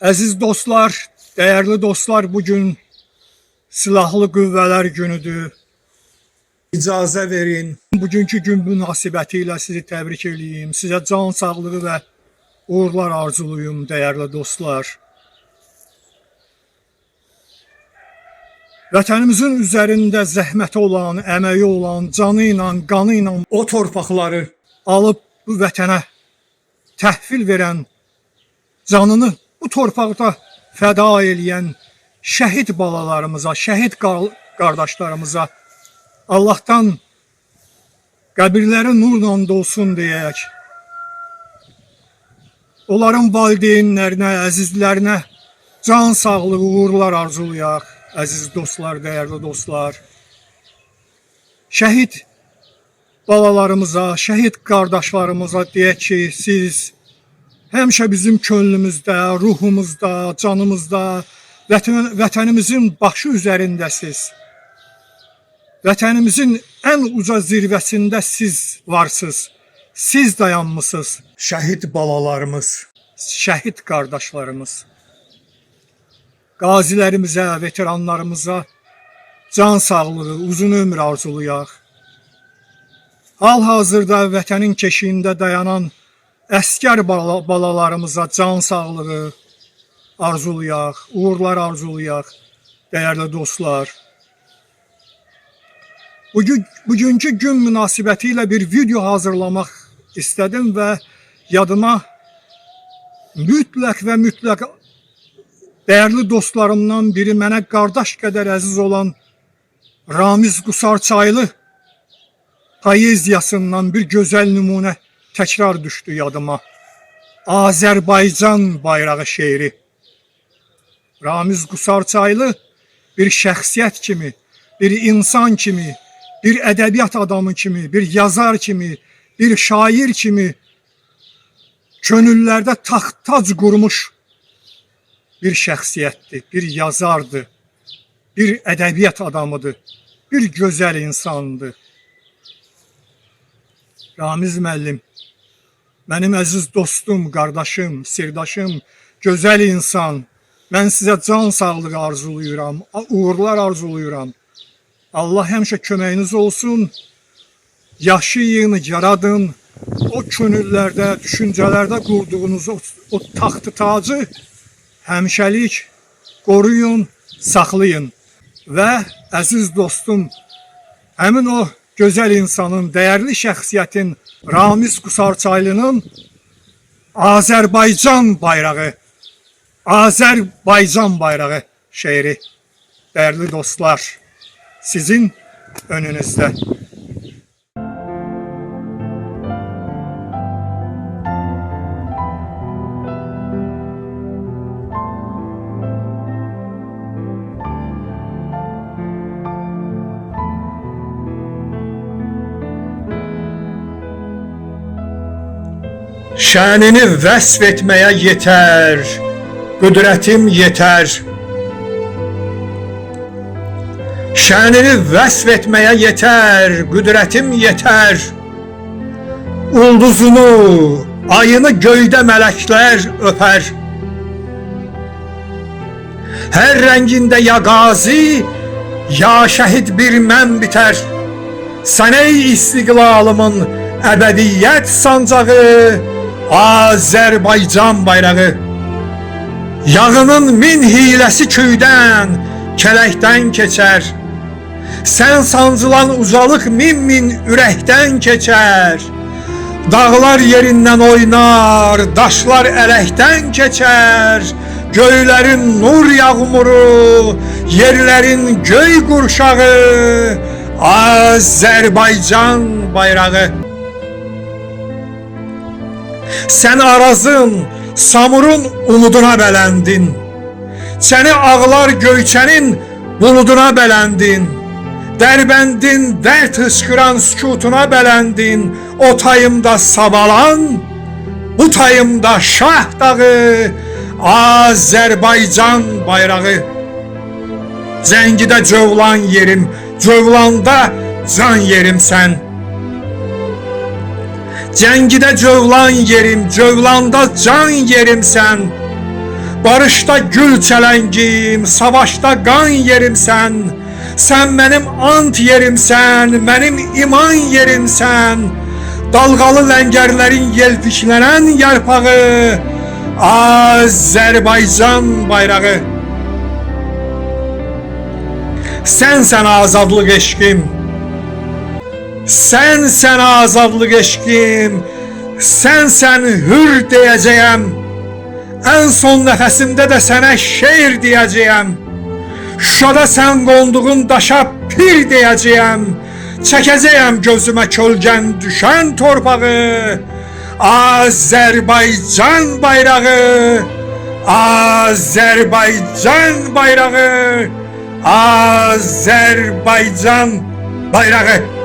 Əziz dostlar, dəyərli dostlar, bugün Silahlı Qüvvələr günüdür. İcazə verin, bugünkü gün münasibəti ilə sizi təbrik edeyim. Sizə can sağlığı və uğurlar arzuluyum, dəyərli dostlar. Vətənimizin üzərində zəhməti olan, əməyi olan, canı ilə, qanı ilə o torpaqları alıb bu vətənə təhvil verən, canını bu torpaqda fəda eləyən şəhid balalarımıza, şəhid qardaşlarımıza Allah'tan qəbirləri nurla dolsun deyək. Onların valideynlərinə, əzizlərinə can sağlığı, uğurlar arzulayaq. Əziz dostlar, dəyərli dostlar. Şəhid balalarımıza, şəhid qardaşlarımıza deyək ki, siz həmişə bizim könlümüzdə, ruhumuzda, canımızda, vətənimizin başı üzərindəsiz. Vətənimizin ən uca zirvəsində siz varsınız. Siz dayanmışsınız. Şəhid balalarımız, şəhid qardaşlarımız. Qazilərimizə, veteranlarımıza can sağlığı, uzun ömür arzulayaq. Hal-hazırda vətənin keşiyində dayanan əskər balalarımıza can sağlığı arzulayaq, uğurlar arzulayaq, dəyərli dostlar. Bugünkü gün münasibətilə bir video hazırlamaq istədim və yadıma mütləq və mütləq dəyərli dostlarımdan biri, mənə qardaş qədər əziz olan Ramiz Qusarçaylı poeziyasından bir gözəl nümunə təkrar düşdü yadıma. Azərbaycan bayrağı şeiri. Ramiz Qusarçaylı bir şəxsiyyət kimi, bir insan kimi, bir ədəbiyyat adamı kimi, bir yazar kimi, bir şair kimi könüllərdə taxt-tac qurmuş bir şəxsiyyətdir, bir yazardır, bir ədəbiyyat adamıdır, bir gözəl insandır. Ramiz müəllim, mənim əziz dostum, qardaşım, sirdaşım, gözəl insan. Mən sizə can sağlığı arzuluyuram, uğurlar arzuluyuram. Allah həmişə köməyiniz olsun. Yaşayın, yaradın. O könüllərdə, düşüncələrdə qurduğunuz o taxtı tacı həmişəlik qoruyun, saxlayın. Və əziz dostum, həmin o gözəl insanın, dəyərli şəxsiyyətin, Ramiz Qusarçaylının Azərbaycan bayrağı, Azərbaycan bayrağı şeiri, dəyərli dostlar, sizin önünüzdə. Şənini vəsf etməyə yetər, qüdrətim yetər. Şənini vəsf etməyə yetər, qüdrətim yetər. Ulduzunu, ayını göydə mələklər öpər. Hər rəngində ya qazi, ya şəhid bir mən bitər. Sən ey istiqlalımın əbədiyyət sancağı, Azərbaycan bayrağı. Yağının min hiləsi köydən, kələkdən keçər. Sən sancılan ucalıq min ürəkdən keçər. Dağlar yerindən oynar, daşlar ələkdən keçər. Göylərin nur yağmuru, yerlərin göy qurşağı, Azərbaycan bayrağı. Sən Arazın, Samurun umuduna bələndin. Səni ağlar Göyçənin buluduna bələndin. Dərbəndin dərd hıçqıran sükutuna bələndin. O tayımda Sabalan, bu tayımda Şah dağı, Azərbaycan bayrağı. Cəngidə cövlan yerim, cövlanda can yerim sən. Cəngidə cövlan yerim, cövlanda can yerim sən. Barışda gül çələngim, savaşda qan yerimsən. Sən mənim ant yerimsən, mənim iman yerimsən. Dalğalı ləngərlərin yelpiklənən yarpağı, Azərbaycan bayrağı. Sənsən azadlıq eşqim, sənsən azadlıq eşqim, sənsən hür deyəcəyəm. Ən son nəfəsimdə də sənə şeir deyəcəyəm. Şuşada sən qonduğun daşa pir deyəcəyəm. Çəkəcəyəm gözümə kölgən düşən torpağı, Azərbaycan bayrağı, Azərbaycan bayrağı, Azərbaycan bayrağı.